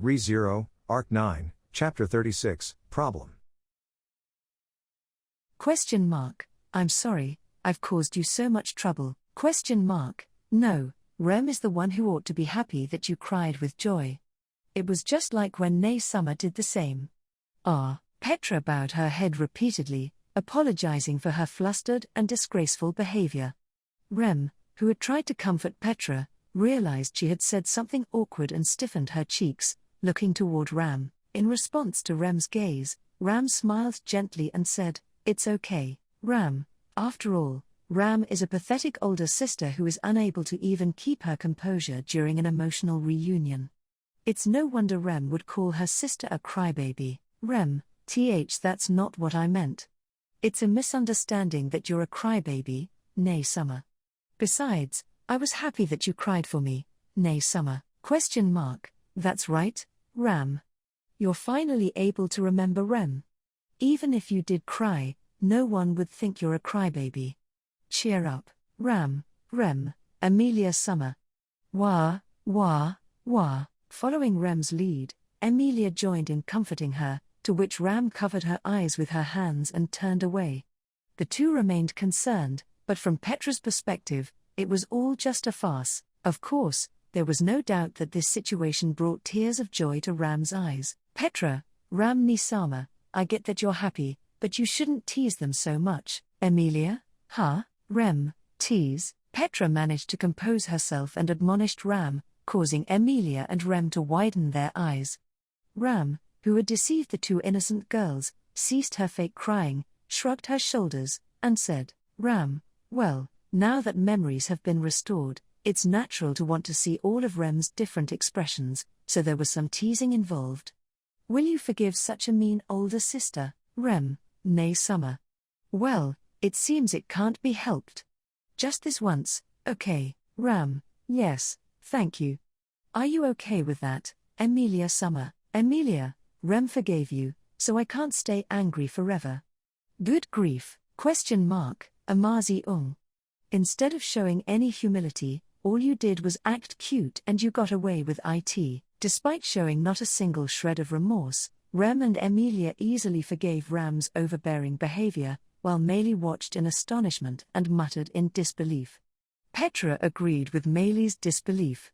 Re-Zero, Arc 9, Chapter 36, Problem. I'm sorry, I've caused you so much trouble. No, Rem is the one who ought to be happy that you cried with joy. It was just like when Nay Summer did the same. Petra bowed her head repeatedly, apologizing for her flustered and disgraceful behavior. Rem, who had tried to comfort Petra, realized she had said something awkward and stiffened her cheeks, looking toward Ram. In response to Rem's gaze, Ram smiled gently and said, "It's okay, Ram. After all, Ram is a pathetic older sister who is unable to even keep her composure during an emotional reunion. It's no wonder Rem would call her sister a crybaby. Rem, that's not what I meant. It's a misunderstanding that you're a crybaby, Nay Summer. Besides, I was happy that you cried for me, Nay Summer. That's right, Ram. You're finally able to remember Rem. Even if you did cry, no one would think you're a crybaby. Cheer up, Ram, Rem, Amelia Summer." Wah, wah, wah. Following Rem's lead, Amelia joined in comforting her, to which Ram covered her eyes with her hands and turned away. The two remained concerned, but from Petra's perspective, it was all just a farce. Of course, there was no doubt that this situation brought tears of joy to Ram's eyes. "Petra, Ram Nisama, I get that you're happy, but you shouldn't tease them so much." "Amelia? Huh? Rem, tease?" Petra managed to compose herself and admonished Ram, causing Amelia and Rem to widen their eyes. Ram, who had deceived the two innocent girls, ceased her fake crying, shrugged her shoulders, and said, "Ram, well, now that memories have been restored, it's natural to want to see all of Rem's different expressions, so there was some teasing involved. Will you forgive such a mean older sister, Rem, Nay Summer?" "Well, it seems it can't be helped. Just this once, okay, Ram, yes, thank you. Are you okay with that, Amelia Summer?" "Amelia, Rem forgave you, so I can't stay angry forever." "Good grief, Amazi Ung. Instead of showing any humility, all you did was act cute and you got away with it." Despite showing not a single shred of remorse, Rem and Amelia easily forgave Ram's overbearing behavior, while Maylie watched in astonishment and muttered in disbelief. Petra agreed with Maylie's disbelief.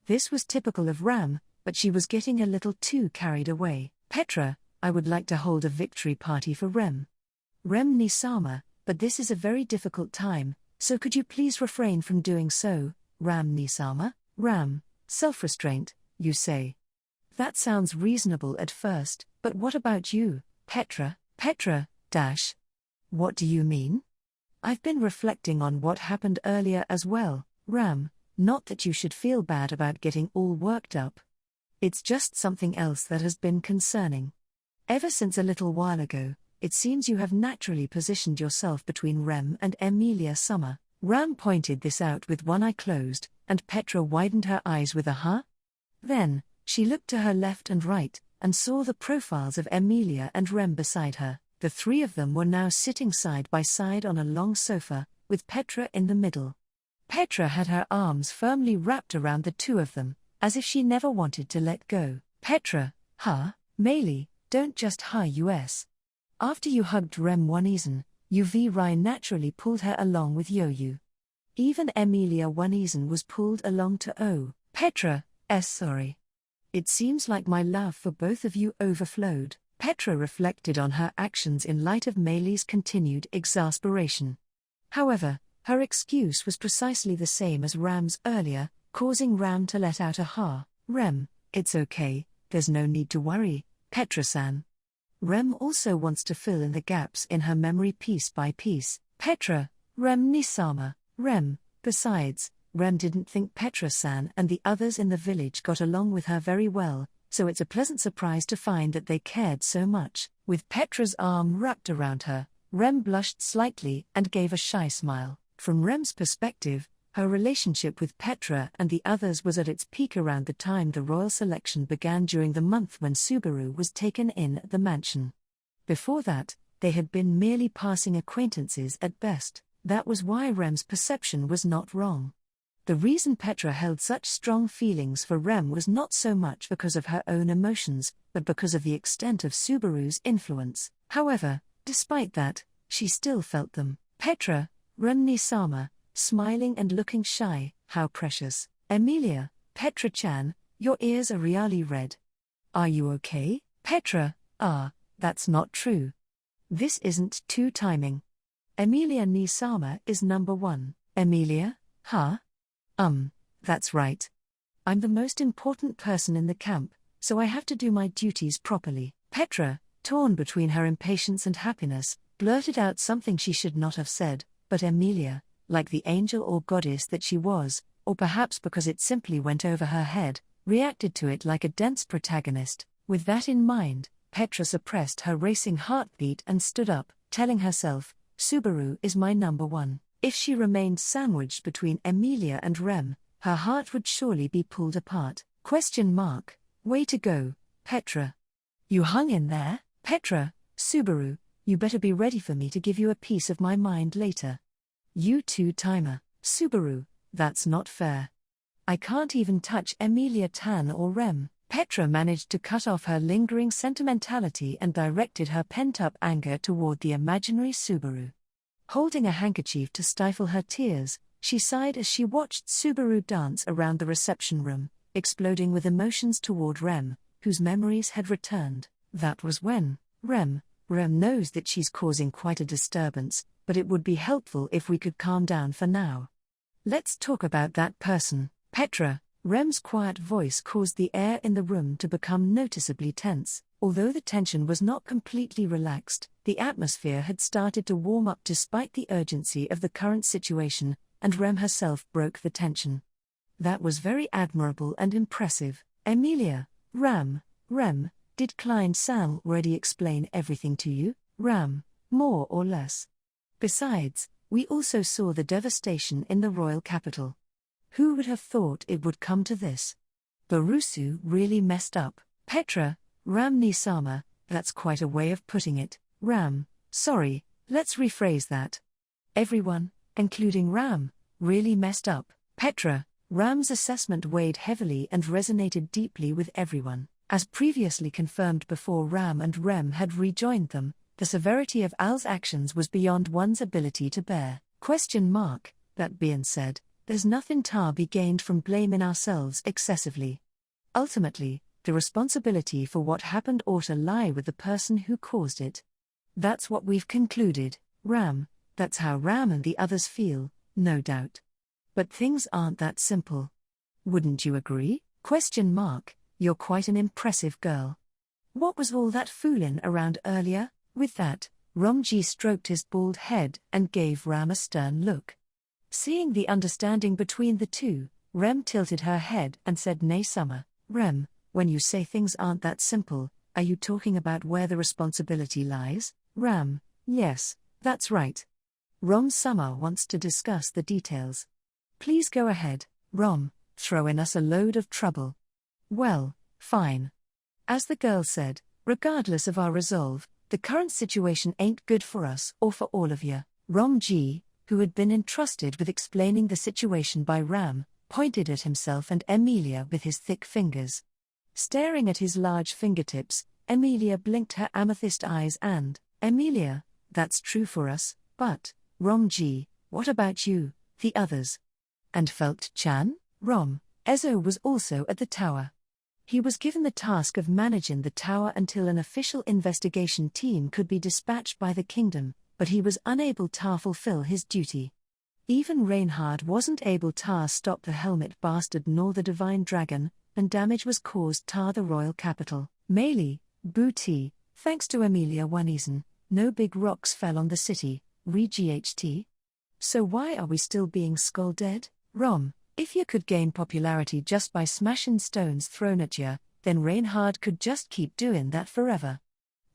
This was typical of Ram, but she was getting a little too carried away. "Petra, I would like to hold a victory party for Rem Nisama, but this is a very difficult time, so could you please refrain from doing so, Ram Nisama?" "Ram, self-restraint, you say? That sounds reasonable at first, but what about you, Petra?" "Petra, what do you mean?" "I've been reflecting on what happened earlier as well, Ram, not that you should feel bad about getting all worked up. It's just something else that has been concerning. Ever since a little while ago, it seems you have naturally positioned yourself between Rem and Amelia Summer." Ram pointed this out with one eye closed, and Petra widened her eyes with a "huh?" Then, she looked to her left and right, and saw the profiles of Amelia and Rem beside her. The three of them were now sitting side by side on a long sofa, with Petra in the middle. Petra had her arms firmly wrapped around the two of them, as if she never wanted to let go. "Petra, huh? Maylie, don't just huh us. After you hugged Rem Oneisen, Rai naturally pulled her along with Yo-Yu. Even Amelia Oneisen was pulled along to Petra, sorry. It seems like my love for both of you overflowed." Petra reflected on her actions in light of Maylie's continued exasperation. However, her excuse was precisely the same as Ram's earlier, causing Ram to let out a "ha." "Rem, it's okay, there's no need to worry, Petra-san. Rem also wants to fill in the gaps in her memory piece by piece." "Petra, Rem Nisama, Rem, besides, Rem didn't think Petra-san and the others in the village got along with her very well, so it's a pleasant surprise to find that they cared so much." With Petra's arm wrapped around her, Rem blushed slightly and gave a shy smile. From Rem's perspective, her relationship with Petra and the others was at its peak around the time the royal selection began during the month when Subaru was taken in at the mansion. Before that, they had been merely passing acquaintances at best. That was why Rem's perception was not wrong. The reason Petra held such strong feelings for Rem was not so much because of her own emotions, but because of the extent of Subaru's influence. However, despite that, she still felt them. Petra, Rem-ni-sama, smiling and looking shy, how precious. Emilia, Petra-chan, your ears are really red. Are you okay? Petra, that's not true. This isn't two-timing. Emilia Nisama is number one. Emilia, huh? That's right. I'm the most important person in the camp, so I have to do my duties properly. Petra, torn between her impatience and happiness, blurted out something she should not have said, but Emilia, like the angel or goddess that she was, or perhaps because it simply went over her head, reacted to it like a dense protagonist. With that in mind, Petra suppressed her racing heartbeat and stood up, telling herself, Subaru is my number one. If she remained sandwiched between Emilia and Rem, her heart would surely be pulled apart. ? Way to go, Petra. You hung in there? Petra, Subaru, you better be ready for me to give you a piece of my mind later. You two-timer, Subaru, that's not fair. I can't even touch Emilia Tan or Rem. Petra managed to cut off her lingering sentimentality and directed her pent-up anger toward the imaginary Subaru. Holding a handkerchief to stifle her tears, she sighed as she watched Subaru dance around the reception room, exploding with emotions toward Rem, whose memories had returned. That was when, Rem knows that she's causing quite a disturbance, but it would be helpful if we could calm down for now. Let's talk about that person. Petra, Rem's quiet voice caused the air in the room to become noticeably tense. Although the tension was not completely relaxed, the atmosphere had started to warm up despite the urgency of the current situation, and Rem herself broke the tension. That was very admirable and impressive. Emilia, Rem, did Klein-san already explain everything to you? Ram, more or less. Besides, we also saw the devastation in the royal capital. Who would have thought it would come to this? Barusu really messed up. Petra, Ram-ni-sama, that's quite a way of putting it. Ram, sorry, let's rephrase that. Everyone, including Ram, really messed up. Petra, Ram's assessment weighed heavily and resonated deeply with everyone. As previously confirmed before Ram and Rem had rejoined them, the severity of Al's actions was beyond one's ability to bear. ? That being said, there's nothing to be gained from blaming ourselves excessively. Ultimately, the responsibility for what happened ought to lie with the person who caused it. That's what we've concluded, Ram. That's how Ram and the others feel, no doubt. But things aren't that simple. Wouldn't you agree? ? You're quite an impressive girl. What was all that fooling around earlier? With that, Romji stroked his bald head and gave Ram a stern look. Seeing the understanding between the two, Rem tilted her head and said, Nay-sama, Rem, when you say things aren't that simple, are you talking about where the responsibility lies? Ram, yes, that's right. Rom-sama wants to discuss the details. Please go ahead, Rom, throwing us a load of trouble. Well, fine. As the girl said, regardless of our resolve, the current situation ain't good for us or for all of you. Romji, who had been entrusted with explaining the situation by Ram, pointed at himself and Emilia with his thick fingers. Staring at his large fingertips, Emilia blinked her amethyst eyes and, Emilia, that's true for us, but, Romji, what about you, the others? And Felt-chan? Ezo was also at the tower. He was given the task of managing the tower until an official investigation team could be dispatched by the kingdom, but he was unable to fulfill his duty. Even Reinhard wasn't able to stop the helmet bastard nor the divine dragon, and damage was caused to the royal capital. Meili, Booty, thanks to Emilia Wanisen, no big rocks fell on the city, re-GHT. So why are we still being scolded? If you could gain popularity just by smashing stones thrown at you, then Reinhard could just keep doing that forever.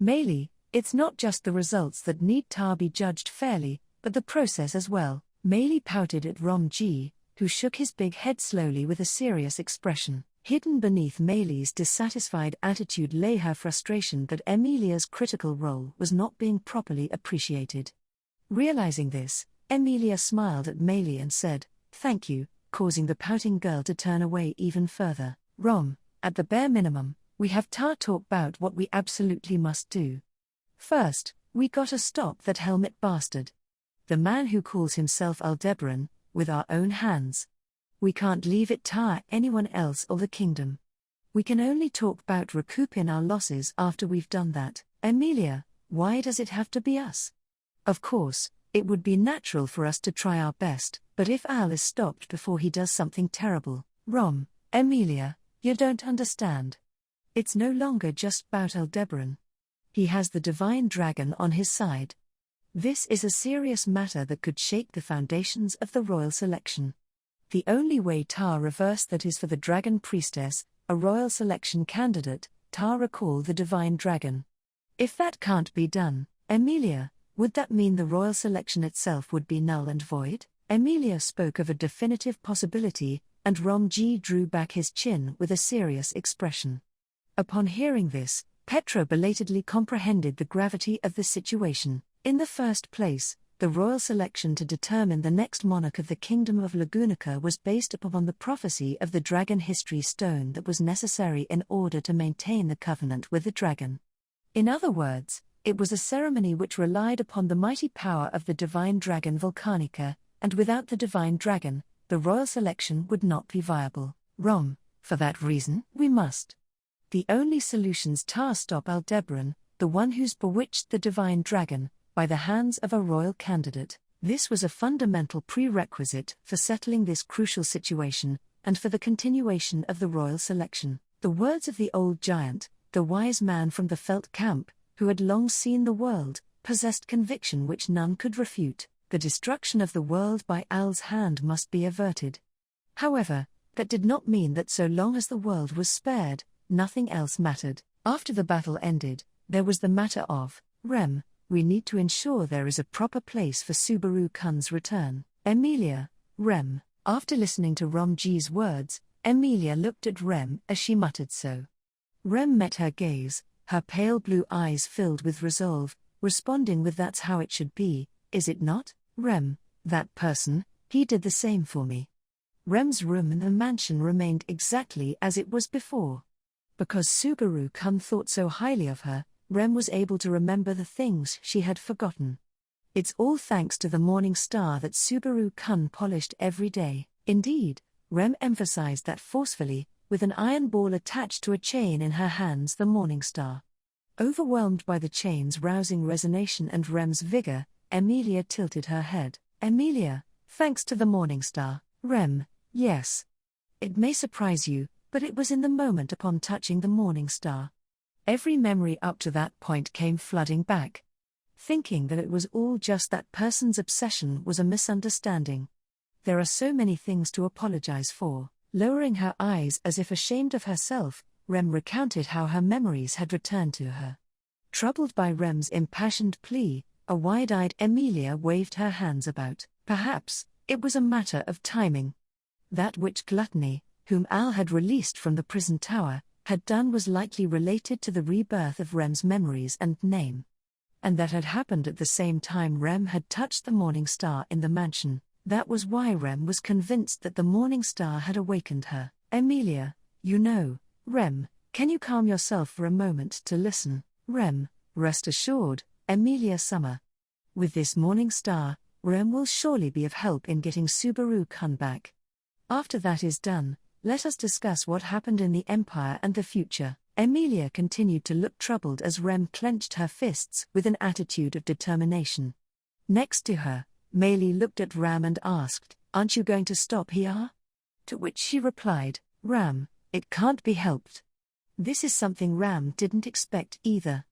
Meili, it's not just the results that need to be judged fairly, but the process as well. Meili pouted at Romji, who shook his big head slowly with a serious expression. Hidden beneath Meili's dissatisfied attitude lay her frustration that Emilia's critical role was not being properly appreciated. Realizing this, Emilia smiled at Meili and said, Thank you, causing the pouting girl to turn away even further. Rom, at the bare minimum, we have to talk about what we absolutely must do. First, we gotta stop that helmet bastard. The man who calls himself Aldebaran, with our own hands. We can't leave it to anyone else or the kingdom. We can only talk about recouping our losses after we've done that. Emilia, why does it have to be us? Of course, it would be natural for us to try our best, but if Al is stopped before he does something terrible, Rom, Emilia, you don't understand. It's no longer just about Aldebaran. He has the divine dragon on his side. This is a serious matter that could shake the foundations of the royal selection. The only way to reverse that is for the dragon priestess, a royal selection candidate, to recall the divine dragon. If that can't be done, Emilia, would that mean the royal selection itself would be null and void? Emilia spoke of a definitive possibility, and Romji drew back his chin with a serious expression. Upon hearing this, Petra belatedly comprehended the gravity of the situation. In the first place, the royal selection to determine the next monarch of the Kingdom of Lagunica was based upon the prophecy of the dragon history stone that was necessary in order to maintain the covenant with the dragon. In other words, it was a ceremony which relied upon the mighty power of the divine dragon Volcanica, and without the divine dragon, the royal selection would not be viable. Rom, for that reason, we must. The only solutions to stop Aldebaran, the one who's bewitched the divine dragon, by the hands of a royal candidate. This was a fundamental prerequisite for settling this crucial situation, and for the continuation of the royal selection. The words of the old giant, the wise man from the Felt camp, who had long seen the world, possessed conviction which none could refute. The destruction of the world by Al's hand must be averted. However, that did not mean that so long as the world was spared, nothing else mattered. After the battle ended, there was the matter of, Rem, we need to ensure there is a proper place for Subaru-kun's return. Emilia, Rem. After listening to Romji's words, Emilia looked at Rem as she muttered so. Rem met her gaze, her pale blue eyes filled with resolve, responding with "That's how it should be, is it not, Rem? That person, he did the same for me." Rem's room in the mansion remained exactly as it was before. Because Subaru-kun thought so highly of her, Rem was able to remember the things she had forgotten. It's all thanks to the morning star that Subaru-kun polished every day. Indeed, Rem emphasized that forcefully, with an iron ball attached to a chain in her hands, the morning star. Overwhelmed by the chain's rousing resonance and Rem's vigor, Emilia tilted her head. Emilia, thanks to the morning star, Rem, yes. It may surprise you, but it was in the moment upon touching the morning star. Every memory up to that point came flooding back. Thinking that it was all just that person's obsession was a misunderstanding. There are so many things to apologize for. Lowering her eyes as if ashamed of herself, Rem recounted how her memories had returned to her. Troubled by Rem's impassioned plea, a wide-eyed Emilia waved her hands about. Perhaps, it was a matter of timing. That which Gluttony, whom Al had released from the prison tower, had done was likely related to the rebirth of Rem's memories and name. And that had happened at the same time Rem had touched the morning star in the mansion. That was why Rem was convinced that the morning star had awakened her. Emilia, you know, Rem, can you calm yourself for a moment to listen? Rem, rest assured, Emilia Summer. With this morning star, Rem will surely be of help in getting Subaru-kun back. After that is done, let us discuss what happened in the Empire and the future. Emilia continued to look troubled as Rem clenched her fists with an attitude of determination. Next to her, Meili looked at Ram and asked, "Aren't you going to stop here?" To which she replied, "Ram, it can't be helped." This is something Ram didn't expect either.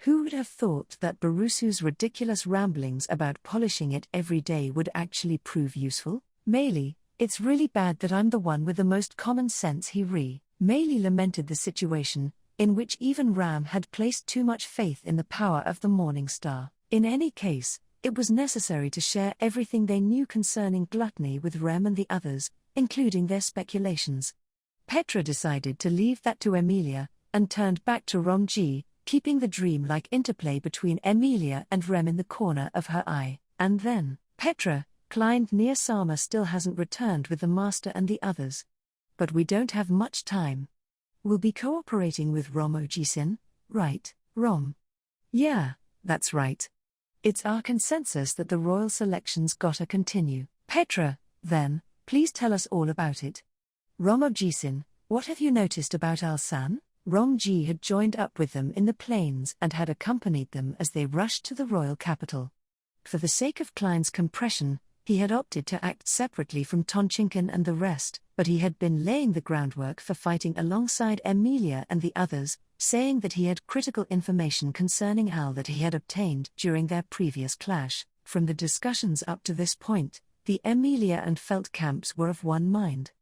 Who would have thought that Barusu's ridiculous ramblings about polishing it every day would actually prove useful? Meili, it's really bad that I'm the one with the most common sense Meili lamented the situation, in which even Ram had placed too much faith in the power of the morning star. In any case, it was necessary to share everything they knew concerning Gluttony with Rem and the others, including their speculations. Petra decided to leave that to Emilia, and turned back to Romji, keeping the dream-like interplay between Emilia and Rem in the corner of her eye. And then, Petra, Client near Sama still hasn't returned with the master and the others. But we don't have much time. We'll be cooperating with Rom Ojisin, right, Rom? Yeah, that's right. It's our consensus that the royal selections gotta continue. Petra, then, please tell us all about it. Rom Ojisin, what have you noticed about Al-San? Rom-ji had joined up with them in the plains and had accompanied them as they rushed to the royal capital. For the sake of Klein's compression, he had opted to act separately from Tonchinkan and the rest, but he had been laying the groundwork for fighting alongside Emilia and the others, saying that he had critical information concerning Al that he had obtained during their previous clash. From the discussions up to this point, the Emilia and Felt camps were of one mind.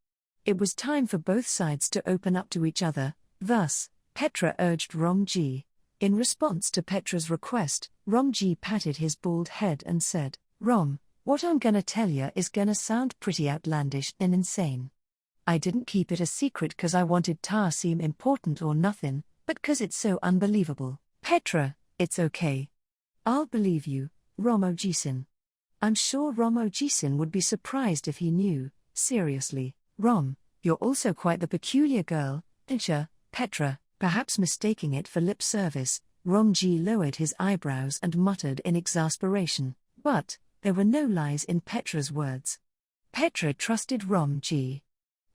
It was time for both sides to open up to each other. Thus, Petra urged Rom-ji. In response to Petra's request, Rom-ji patted his bald head and said, "Rom, what I'm gonna tell ya is gonna sound pretty outlandish and insane. I didn't keep it a secret 'cause I wanted ta seem important or nothing, but 'cause it's so unbelievable. Petra, it's okay. I'll believe you, Rom Ojisin. I'm sure Rom Ojisin would be surprised if he knew. Seriously, Rom, you're also quite the peculiar girl, aren't ya, Petra?" Perhaps mistaking it for lip service, Rom-ji lowered his eyebrows and muttered in exasperation, but there were no lies in Petra's words. Petra trusted Rom-ji.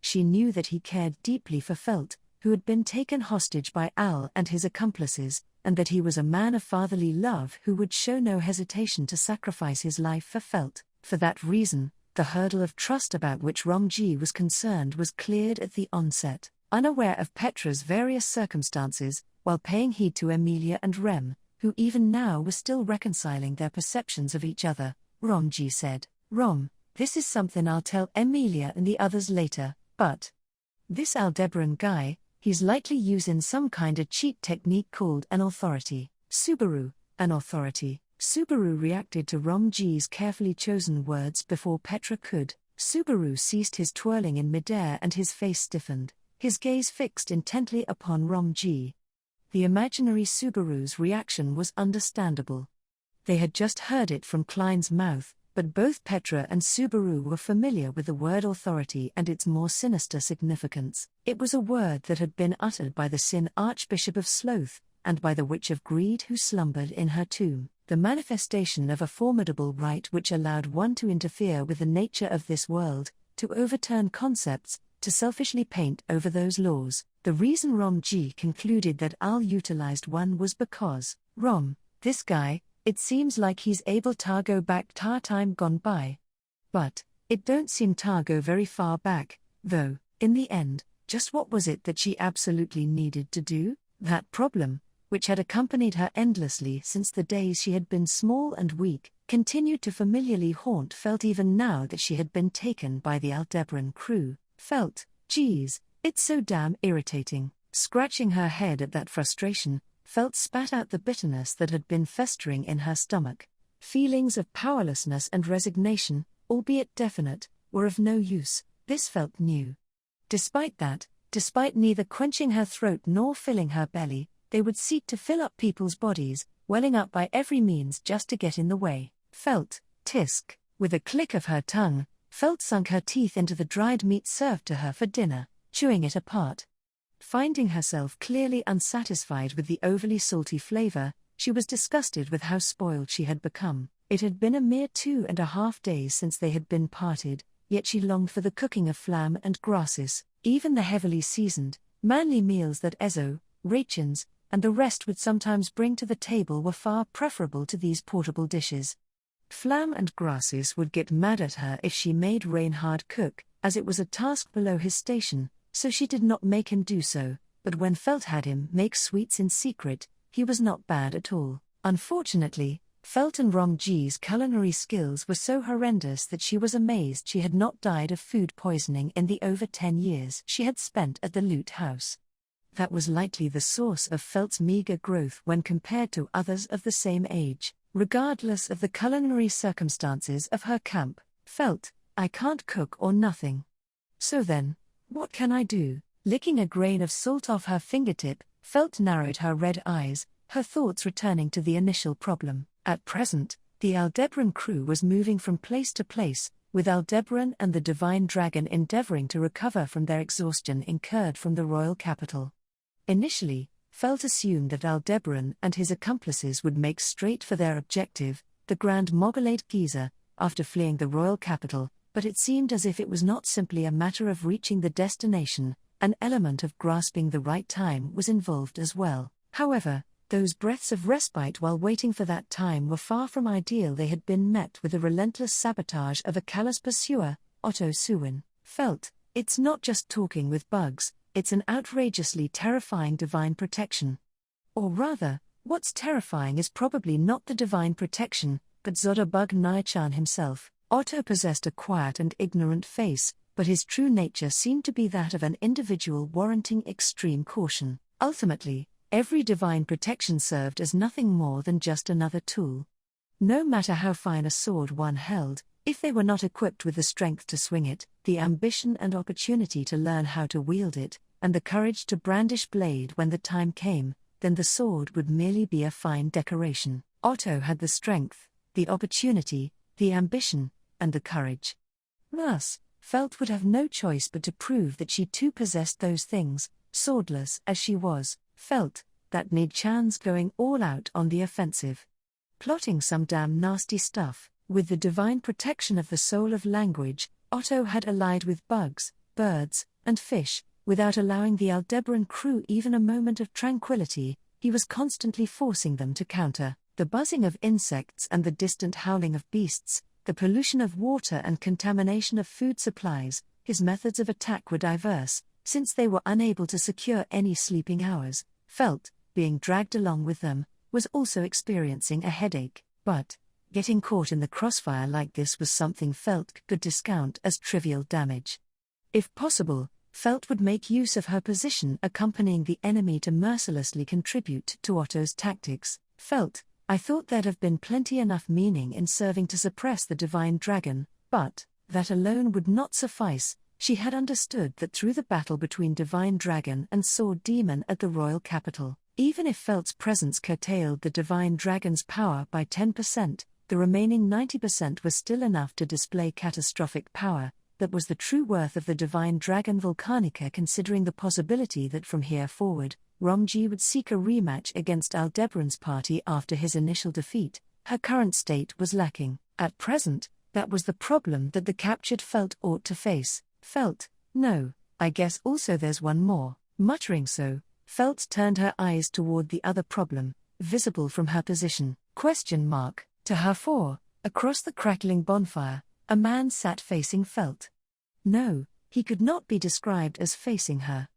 She knew that he cared deeply for Felt, who had been taken hostage by Al and his accomplices, and that he was a man of fatherly love who would show no hesitation to sacrifice his life for Felt. For that reason, the hurdle of trust about which Rom-ji was concerned was cleared at the onset. Unaware of Petra's various circumstances, while paying heed to Emilia and Rem, who even now were still reconciling their perceptions of each other, Rom-ji said, "Rom, this is something I'll tell Emilia and the others later, but this Aldebaran guy, he's likely using some kinda cheat technique called an authority." Subaru, an authority. Subaru reacted to Rom-ji's carefully chosen words before Petra could. Subaru ceased his twirling in midair and his face stiffened, his gaze fixed intently upon Rom-ji. The imaginary Subaru's reaction was understandable. They had just heard it from Klein's mouth, but both Petra and Subaru were familiar with the word authority and its more sinister significance. It was a word that had been uttered by the Sin Archbishop of Sloth, and by the Witch of Greed who slumbered in her tomb, the manifestation of a formidable right which allowed one to interfere with the nature of this world, to overturn concepts, to selfishly paint over those laws. The reason Rom-ji concluded that Al utilized one was because, Rom, this guy, it seems like he's able to go back to time gone by. But it don't seem to go very far back, though. In the end, just what was it that she absolutely needed to do? That problem, which had accompanied her endlessly since the days she had been small and weak, continued to familiarly haunt Felt even now that she had been taken by the Aldebaran crew. Felt, geez, it's so damn irritating. Scratching her head at that frustration, Felt spat out the bitterness that had been festering in her stomach. Feelings of powerlessness and resignation, albeit definite, were of no use, this Felt knew. Despite that, despite neither quenching her throat nor filling her belly, they would seek to fill up people's bodies, welling up by every means just to get in the way. Felt, tisk, with a click of her tongue, Felt sunk her teeth into the dried meat served to her for dinner, chewing it apart. Finding herself clearly unsatisfied with the overly salty flavor, she was disgusted with how spoiled she had become. It had been a mere 2.5 days since they had been parted, yet she longed for the cooking of flam and grasses. Even the heavily seasoned, manly meals that Ezo, Rachins, and the rest would sometimes bring to the table were far preferable to these portable dishes. Flam and grasses would get mad at her if she made Reinhard cook, as it was a task below his station, so she did not make him do so, but when Felt had him make sweets in secret, he was not bad at all. Unfortunately, Felt and Rom-ji's culinary skills were so horrendous that she was amazed she had not died of food poisoning in the over 10 years she had spent at the Loot House. That was likely the source of Felt's meager growth when compared to others of the same age. Regardless of the culinary circumstances of her camp, Felt, I can't cook or nothing. So then, what can I do? Licking a grain of salt off her fingertip, Felt narrowed her red eyes, her thoughts returning to the initial problem. At present, The Aldebaran crew was moving from place to place, with Aldebaran and the divine dragon endeavoring to recover from their exhaustion incurred from the royal capital. Initially, Felt assumed that Aldebaran and his accomplices would make straight for their objective, the Grand Mogulate Giza, after fleeing the royal capital, but it seemed as if it was not simply a matter of reaching the destination, an element of grasping the right time was involved as well. However, those breaths of respite while waiting for that time were far from ideal. They had been met with the relentless sabotage of a callous pursuer, Otto Suwin. Felt, it's not just talking with bugs, it's an outrageously terrifying divine protection. Or rather, what's terrifying is probably not the divine protection, but Zodabug Naichan himself. Otto possessed a quiet and ignorant face, but his true nature seemed to be that of an individual warranting extreme caution. Ultimately, every divine protection served as nothing more than just another tool. No matter how fine a sword one held, if they were not equipped with the strength to swing it, the ambition and opportunity to learn how to wield it, and the courage to brandish blade when the time came, then the sword would merely be a fine decoration. Otto had the strength, the opportunity, the ambition, and the courage. Thus, Felt would have no choice but to prove that she too possessed those things, swordless as she was. Felt that need Chan's going all out on the offensive. Plotting some damn nasty stuff. With the divine protection of the soul of language, Otto had allied with bugs, birds, and fish, without allowing the Aldebaran crew even a moment of tranquility. He was constantly forcing them to counter. The buzzing of insects and the distant howling of beasts, the pollution of water and contamination of food supplies. His methods of attack were diverse, since they were unable to secure any sleeping hours. Felt, being dragged along with them, was also experiencing a headache, but getting caught in the crossfire like this was something Felt could discount as trivial damage. If possible, Felt would make use of her position accompanying the enemy to mercilessly contribute to Otto's tactics. Felt, I thought there'd have been plenty enough meaning in serving to suppress the divine dragon, but that alone would not suffice. She had understood that through the battle between divine dragon and sword demon at the royal capital, even if Felt's presence curtailed the divine dragon's power by 10%, the remaining 90% was still enough to display catastrophic power. That was the true worth of the divine dragon Volcanica, considering the possibility that from here forward, Romji would seek a rematch against Aldebaran's party after his initial defeat. Her current state was lacking. At present, that was the problem that the captured Felt ought to face. Felt, no, I guess also there's one more. Muttering so, Felt turned her eyes toward the other problem, visible from her position. To her fore, across the crackling bonfire, a man sat facing Felt. No, he could not be described as facing her.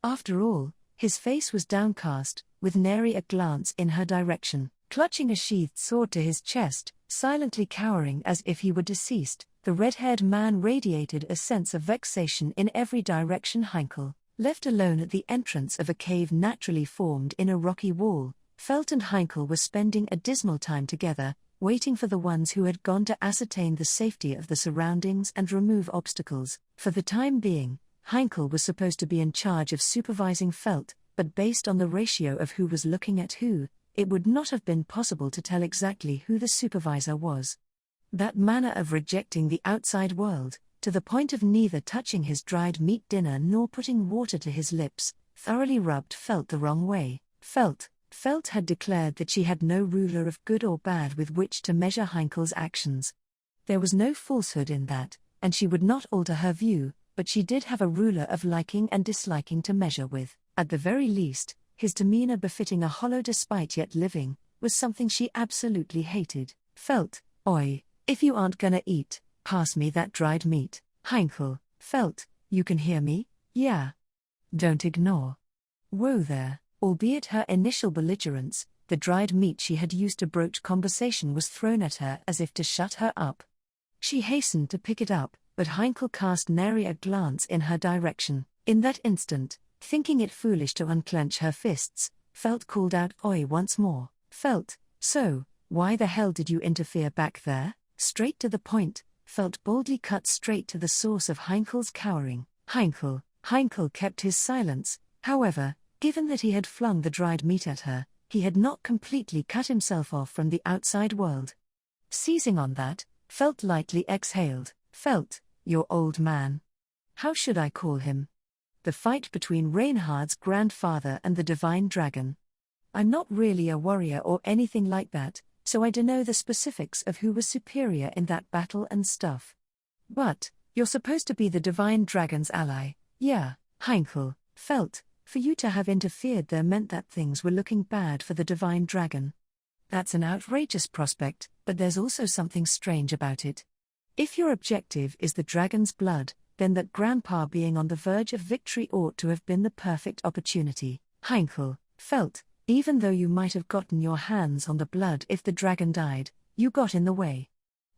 After all, his face was downcast, with nary a glance in her direction. Clutching a sheathed sword to his chest, silently cowering as if he were deceased, the red-haired man radiated a sense of vexation in every direction. Heinkel, left alone at the entrance of a cave naturally formed in a rocky wall, Felt and Heinkel were spending a dismal time together, waiting for the ones who had gone to ascertain the safety of the surroundings and remove obstacles. For the time being, Heinkel was supposed to be in charge of supervising Felt, but based on the ratio of who was looking at who, it would not have been possible to tell exactly who the supervisor was. That manner of rejecting the outside world, to the point of neither touching his dried meat dinner nor putting water to his lips, thoroughly rubbed Felt the wrong way. Felt had declared that she had no ruler of good or bad with which to measure Heinkel's actions. There was no falsehood in that, and she would not alter her view, but she did have a ruler of liking and disliking to measure with. At the very least, his demeanor befitting a hollow despite yet living, was something she absolutely hated. Felt, oi, if you aren't gonna eat, pass me that dried meat. Heinkel, Felt, you can hear me? Yeah. Don't ignore. Whoa there. Albeit her initial belligerence, the dried meat she had used to broach conversation was thrown at her as if to shut her up. She hastened to pick it up, but Heinkel cast nary a glance in her direction. In that instant, thinking it foolish to unclench her fists, Felt called out oi once more. Felt, so, why the hell did you interfere back there? Straight to the point, Felt boldly cut straight to the source of Heinkel's cowering. Heinkel kept his silence, however. Given that he had flung the dried meat at her, he had not completely cut himself off from the outside world. Seizing on that, Felt lightly exhaled. Felt, your old man. How should I call him? The fight between Reinhard's grandfather and the divine dragon. I'm not really a warrior or anything like that, so I don't know the specifics of who was superior in that battle and stuff. But, you're supposed to be the divine dragon's ally, yeah, Heinkel. Felt, for you to have interfered there meant that things were looking bad for the divine dragon. That's an outrageous prospect, but there's also something strange about it. If your objective is the dragon's blood, then that grandpa being on the verge of victory ought to have been the perfect opportunity. Heinkel. Felt, even though you might have gotten your hands on the blood if the dragon died, you got in the way.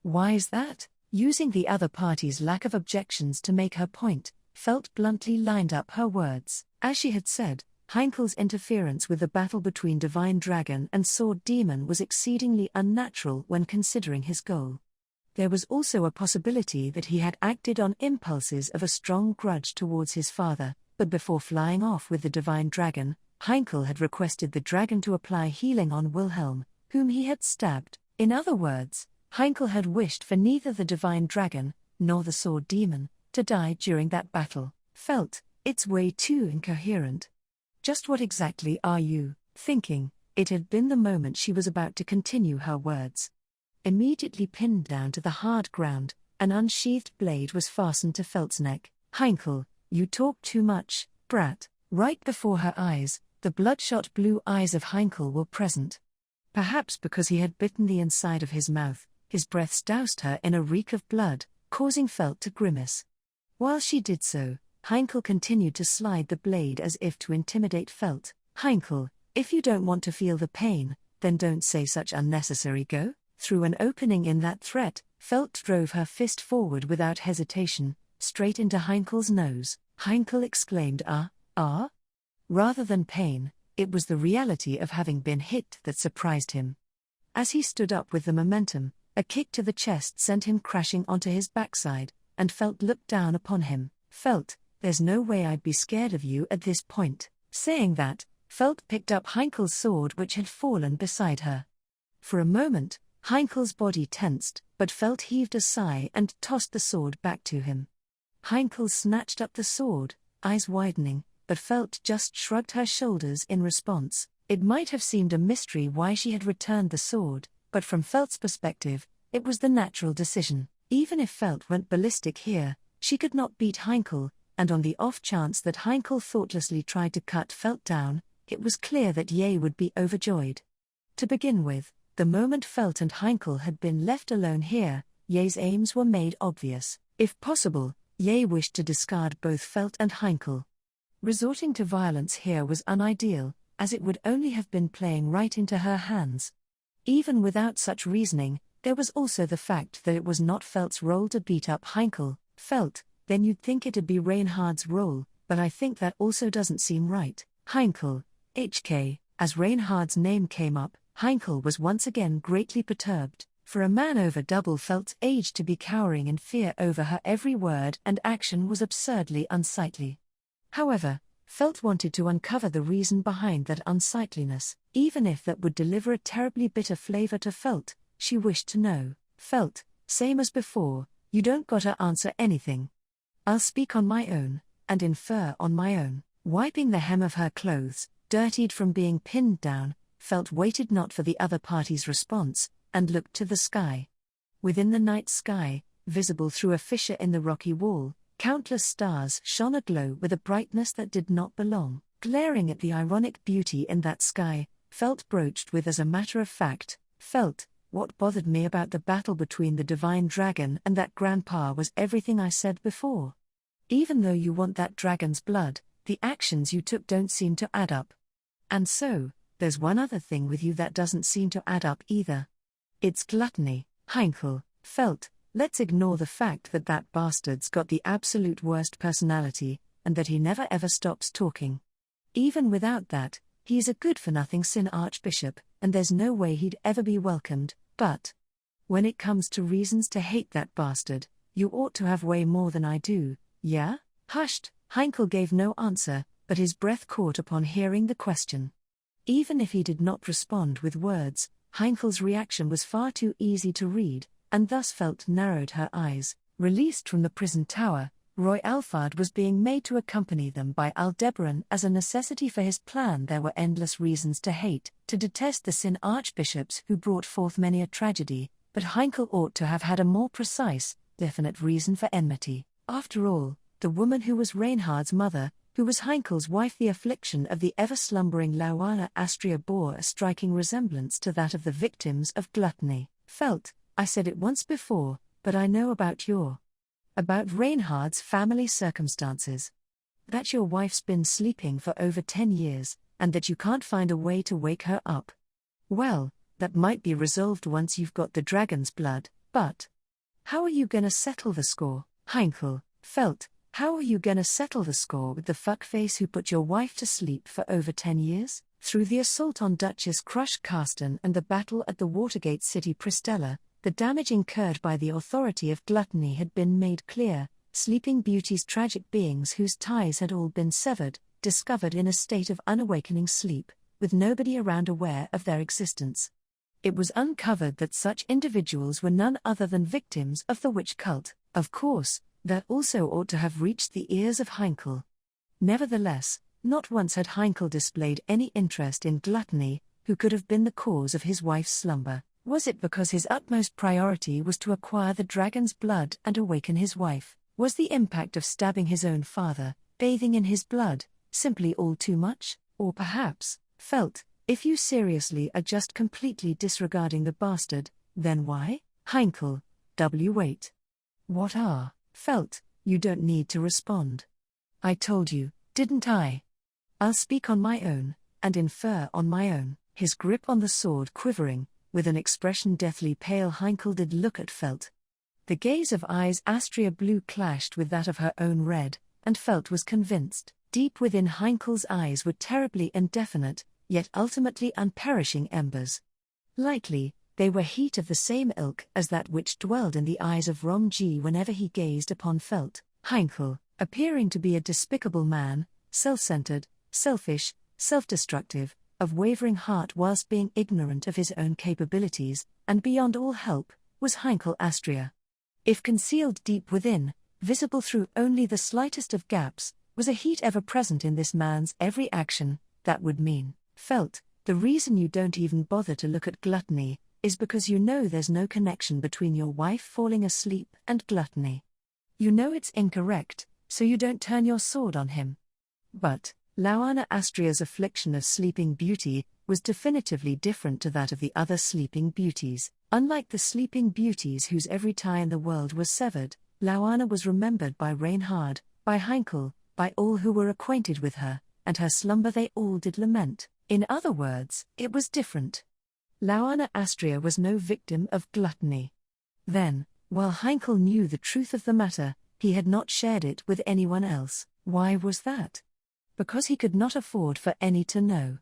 Why is that? Using the other party's lack of objections to make her point, Felt bluntly lined up her words. As she had said, Heinkel's interference with the battle between Divine Dragon and Sword Demon was exceedingly unnatural when considering his goal. There was also a possibility that he had acted on impulses of a strong grudge towards his father, but before flying off with the Divine Dragon, Heinkel had requested the dragon to apply healing on Wilhelm, whom he had stabbed. In other words, Heinkel had wished for neither the Divine Dragon, nor the Sword Demon, to die during that battle. Felt, it's way too incoherent. Just what exactly are you thinking? It had been the moment she was about to continue her words. Immediately pinned down to the hard ground, an unsheathed blade was fastened to Felt's neck. Heinkel, you talk too much, brat. Right before her eyes, the bloodshot blue eyes of Heinkel were present. Perhaps because he had bitten the inside of his mouth, his breath doused her in a reek of blood, causing Felt to grimace. While she did so, Heinkel continued to slide the blade as if to intimidate Felt. Heinkel, if you don't want to feel the pain, then don't say such unnecessary go. Through an opening in that threat, Felt drove her fist forward without hesitation, straight into Heinkel's nose. Heinkel exclaimed ah? Rather than pain, it was the reality of having been hit that surprised him. As he stood up with the momentum, a kick to the chest sent him crashing onto his backside, and Felt looked down upon him. Felt, there's no way I'd be scared of you at this point. Saying that, Felt picked up Heinkel's sword which had fallen beside her. For a moment, Heinkel's body tensed, but Felt heaved a sigh and tossed the sword back to him. Heinkel snatched up the sword, eyes widening, but Felt just shrugged her shoulders in response. It might have seemed a mystery why she had returned the sword, but from Felt's perspective, it was the natural decision. Even if Felt went ballistic here, she could not beat Heinkel, and on the off chance that Heinkel thoughtlessly tried to cut Felt down, it was clear that Ye would be overjoyed. To begin with, the moment Felt and Heinkel had been left alone here, Ye's aims were made obvious. If possible, Ye wished to discard both Felt and Heinkel. Resorting to violence here was unideal, as it would only have been playing right into her hands. Even without such reasoning, there was also the fact that it was not Felt's role to beat up Heinkel. Felt, then you'd think it'd be Reinhard's role, but I think that also doesn't seem right. Heinkel, HK, as Reinhard's name came up, Heinkel was once again greatly perturbed. For a man over double Felt's age to be cowering in fear over her every word and action was absurdly unsightly. However, Felt wanted to uncover the reason behind that unsightliness, even if that would deliver a terribly bitter flavor to Felt. She wished to know. Felt, same as before, you don't gotta answer anything. I'll speak on my own, and infer on my own. Wiping the hem of her clothes, dirtied from being pinned down, Felt waited not for the other party's response, and looked to the sky. Within the night sky, visible through a fissure in the rocky wall, countless stars shone aglow with a brightness that did not belong. Glaring at the ironic beauty in that sky, Felt broached with as a matter of fact, Felt, what bothered me about the battle between the Divine Dragon and that grandpa was everything I said before. Even though you want that dragon's blood, the actions you took don't seem to add up. And so, there's one other thing with you that doesn't seem to add up either. It's gluttony. Heinkel, Felt, let's ignore the fact that that bastard's got the absolute worst personality, and that he never ever stops talking. Even without that, he's a good-for-nothing sin archbishop, and there's no way he'd ever be welcomed, but when it comes to reasons to hate that bastard, you ought to have way more than I do, yeah? Hushed, Heinkel gave no answer, but his breath caught upon hearing the question. Even if he did not respond with words, Heinkel's reaction was far too easy to read, and thus Felt narrowed her eyes. Released from the prison tower, Roy Alphard was being made to accompany them by Aldebaran as a necessity for his plan. There were endless reasons to hate, to detest the sin archbishops who brought forth many a tragedy, but Heinkel ought to have had a more precise, definite reason for enmity. After all, the woman who was Reinhard's mother, who was Heinkel's wife, the affliction of the ever-slumbering Lauana Astria bore a striking resemblance to that of the victims of gluttony. Felt, I said it once before, but I know about Reinhard's family circumstances. That your wife's been sleeping for over 10 years, and that you can't find a way to wake her up. Well, that might be resolved once you've got the dragon's blood, but how are you gonna settle the score, Heinkel? Felt, how are you gonna settle the score with the fuckface who put your wife to sleep for over 10 years? Through the assault on Duchess Crush Karsten and the battle at the Watergate city Pristella, the damage incurred by the authority of gluttony had been made clear. Sleeping Beauty's tragic beings whose ties had all been severed, discovered in a state of unawakening sleep, with nobody around aware of their existence. It was uncovered that such individuals were none other than victims of the witch cult. Of course, that also ought to have reached the ears of Heinkel. Nevertheless, not once had Heinkel displayed any interest in gluttony. Who could have been the cause of his wife's slumber? Was it because his utmost priority was to acquire the dragon's blood and awaken his wife? Was the impact of stabbing his own father, bathing in his blood, simply all too much? Or perhaps, Felt, if you seriously are just completely disregarding the bastard, then why? Heinkel, wait. What are? Felt, you don't need to respond. I told you, didn't I? I'll speak on my own, and infer on my own. His grip on the sword quivering, with an expression deathly pale, Heinkel did look at Felt. The gaze of eyes Astria blue clashed with that of her own red, and Felt was convinced. Deep within Heinkel's eyes were terribly indefinite, yet ultimately unperishing embers. Likely, they were heat of the same ilk as that which dwelled in the eyes of Romji whenever he gazed upon Felt. Heinkel, appearing to be a despicable man, self-centered, selfish, self-destructive, of wavering heart whilst being ignorant of his own capabilities, and beyond all help, was Heinkel Astria. If concealed deep within, visible through only the slightest of gaps, was a heat ever present in this man's every action, that would mean, Felt, the reason you don't even bother to look at gluttony, is because you know there's no connection between your wife falling asleep and gluttony. You know it's incorrect, so you don't turn your sword on him. But Lauana Astria's affliction of Sleeping Beauty was definitively different to that of the other Sleeping Beauties. Unlike the Sleeping Beauties whose every tie in the world was severed, Lauana was remembered by Reinhard, by Heinkel, by all who were acquainted with her, and her slumber they all did lament. In other words, it was different. Lauana Astria was no victim of gluttony. Then, while Heinkel knew the truth of the matter, he had not shared it with anyone else. Why was that? Because he could not afford for any to know.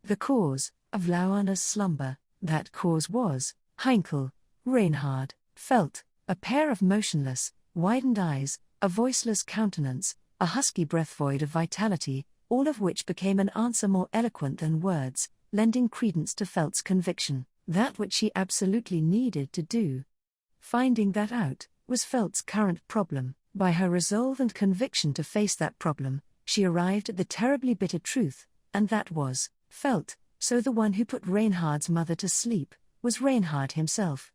The cause of Lauana's slumber, that cause was Heinkel, Reinhard, Felt, a pair of motionless, widened eyes, a voiceless countenance, a husky breath void of vitality, all of which became an answer more eloquent than words, lending credence to Felt's conviction, that which she absolutely needed to do. Finding that out was Felt's current problem. By her resolve and conviction to face that problem, she arrived at the terribly bitter truth, and that was, Felt, so the one who put Reinhard's mother to sleep, was Reinhard himself.